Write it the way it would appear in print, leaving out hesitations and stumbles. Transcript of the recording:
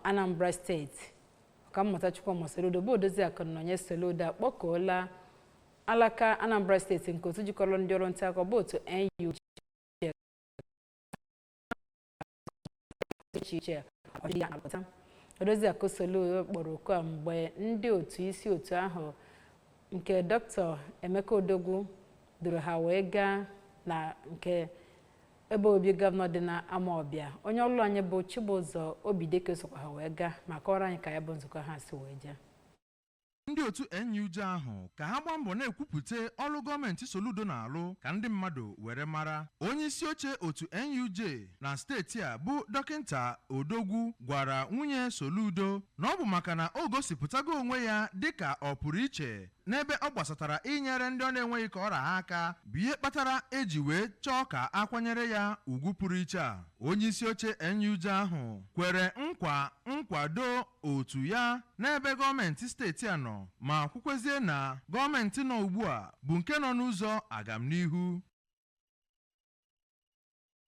Anambra steeti ka mmụta Chukwuma Soludo bụ odozi akụ na onye Soludo akpọkọla alaka Anambra steeti nke otu jikọrọ ndị ọrụ nta akụkọ bụ otu NUJ odozi akụ Soludo kpọrọ oku mgbe ndị otu isi otu ahụ nke Dr. Emeka Odogwu duru ha wee gaa na nke ebe obi gọvanọ dị na Amawbia onye ọlụ anyị bụ Chibụzọ Obidike sokwa ha wee gaa maka ọrụ anyị ka ya bụ nzukọ ha si wee jee. Ndị otu NUJ ahụ ka ha gbaa mbọ na-ekwupụta ọrụ gọọmenti Soludo na-alụ ka ndị mmadụ were mara. Onye isi oche otu NUJ na steeti a bụ Dọkịnta Odogwu gwara nwunye Soludo na ọ bụ maka na o gosipụtago onwe ya dịka ọ pụrụ iche n'ebe ọ gbasatara inyere ndị ọ na-enweghị ka ọra ha aka bụ ihe kpatara eji wee chọọ ka akwanyere ya ugwu pụrụ iche a. Onye isi oche NUJ ahụ kwere nkwado otu ya n'ebe gọọmenti steeti a nọ ma kwukwezie na gọọmenti nọ ugbu a bụ nke nọ n'ụzọ agamnihu.